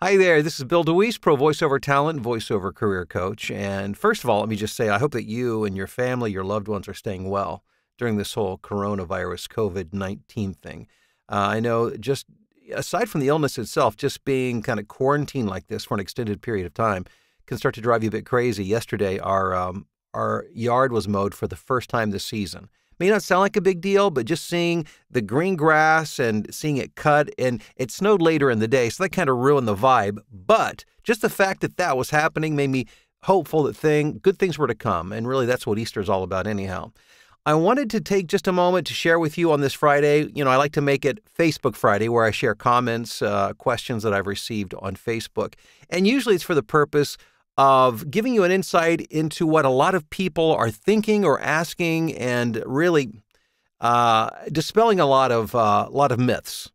Hi there, this is Bill DeWeese, pro voiceover talent, voiceover career coach. And first of all, let me just say, I hope that you and your family, your loved ones are staying well during this whole coronavirus COVID-19 thing. I know just aside from the illness itself, just being kind of quarantined like this for an extended period of time can start to drive you a bit crazy. Yesterday, our yard was mowed for the first time this season. May not sound like a big deal, but just seeing the green grass and seeing it cut, and it snowed later in the day, so that kind of ruined the vibe. But just the fact that that was happening made me hopeful that good things were to come, and really that's what Easter is all about anyhow. I wanted to take just a moment to share with you on this Friday. I like to make it Facebook Friday, where I share comments, questions that I've received on Facebook. And usually it's for the purpose of giving you an insight into what a lot of people are thinking or asking, and really dispelling a lot of myths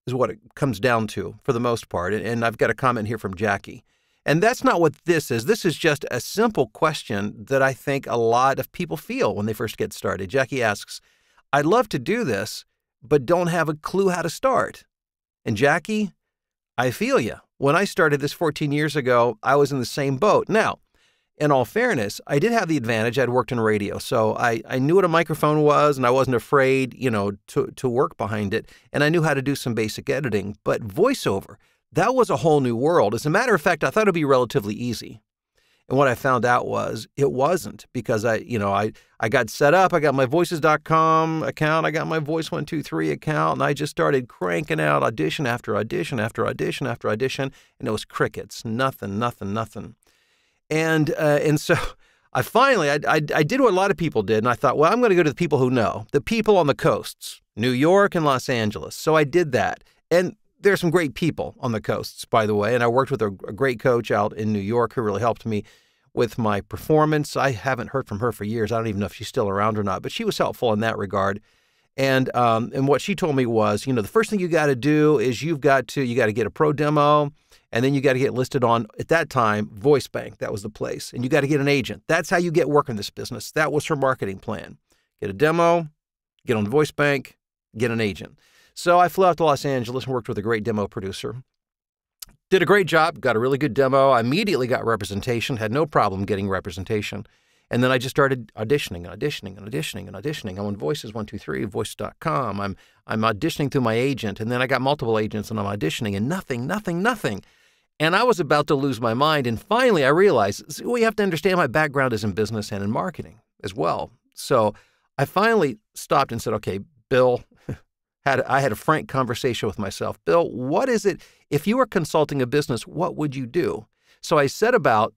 is what it comes down to for the most part. And I've got a comment here from Jackie. And that's not what this is. This is just a simple question that I think a lot of people feel when they first get started. Jackie asks, I'd love to do this, but don't have a clue how to start. And Jackie, I feel you. When I started this 14 years ago, I was in the same boat. Now, in all fairness, I did have the advantage. I'd worked in radio, so I knew what a microphone was, and I wasn't afraid, to work behind it. And I knew how to do some basic editing. But voiceover, that was a whole new world. As a matter of fact, I thought it'd be relatively easy. And what I found out was it wasn't, because I got set up. I got my voices.com account. I got my Voice123 account, and I just started cranking out audition after audition after audition after audition, and it was crickets, nothing. And so I finally did what a lot of people did, and I thought, well, I'm going to go to the people who know, the people on the coasts, New York and Los Angeles. So I did that, and there's some great people on the coasts, by the way, and I worked with a great coach out in New York who really helped me with my performance. I haven't heard from her for years. I don't even know if she's still around or not, but she was helpful in that regard. And what she told me was, the first thing you got to do is you got to get a pro demo, and then you got to get listed on, at that time, VoiceBank. That was the place. And you got to get an agent. That's how you get work in this business. That was her marketing plan. Get a demo, get on VoiceBank, get an agent. So I flew out to Los Angeles and worked with a great demo producer. Did a great job, got a really good demo. I immediately got representation, had no problem getting representation. And then I just started auditioning. I'm on Voices123, Voice.com. I'm auditioning through my agent, and then I got multiple agents, and I'm auditioning, and nothing. And I was about to lose my mind. And finally, I realized, you have to understand my background is in business and in marketing as well. So I finally stopped and said, okay, Bill, I had a frank conversation with myself. Bill, what is it, if you were consulting a business, what would you do? So I set about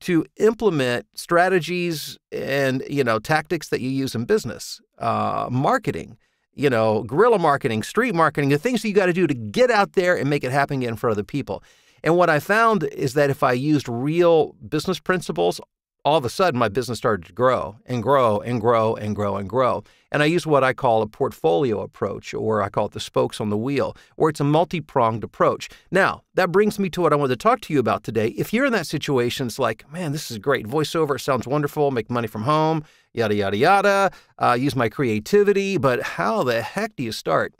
to implement strategies and, tactics that you use in business, marketing, guerrilla marketing, street marketing, the things that you got to do to get out there and make it happen again for other people. And what I found is that if I used real business principles, all of a sudden my business started to grow and grow and grow and grow and grow. And I use what I call a portfolio approach, or I call it the spokes on the wheel, or it's a multi-pronged approach. Now, that brings me to what I wanted to talk to you about today. If you're in that situation, it's like, man, this is great. Voiceover sounds wonderful. Make money from home, yada, yada, yada. Use my creativity, but how the heck do you start?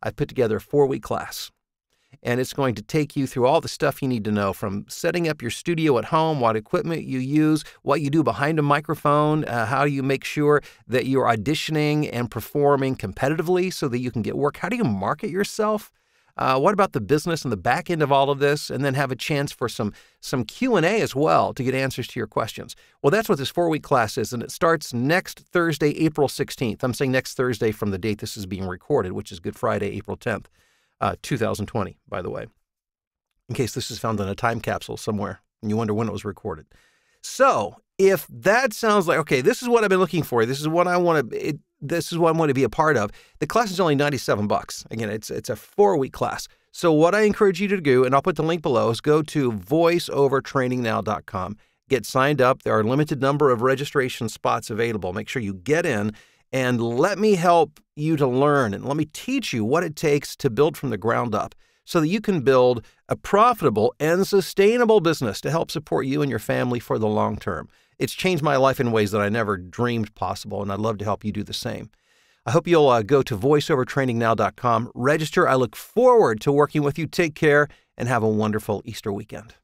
I've put together a 4-week class. And it's going to take you through all the stuff you need to know, from setting up your studio at home, what equipment you use, what you do behind a microphone, how you make sure that you're auditioning and performing competitively so that you can get work. How do you market yourself? What about the business and the back end of all of this? And then have a chance for some Q&A as well to get answers to your questions. Well, that's what this 4-week class is, and it starts next Thursday, April 16th. I'm saying next Thursday from the date this is being recorded, which is Good Friday, April 10th. 2020, by the way, in case this is found in a time capsule somewhere and you wonder when it was recorded. So if that sounds like, okay, this is what I've been looking for, this is what I want to be a part of, the class is only $97. Again, it's a 4-week class. So what I encourage you to do, and I'll put the link below, is go to voiceovertrainingnow.com, get signed up. There are a limited number of registration spots available. Make sure you get in. And let me help you to learn, and let me teach you what it takes to build from the ground up so that you can build a profitable and sustainable business to help support you and your family for the long term. It's changed my life in ways that I never dreamed possible, and I'd love to help you do the same. I hope you'll go to voiceovertrainingnow.com, register. I look forward to working with you. Take care and have a wonderful Easter weekend.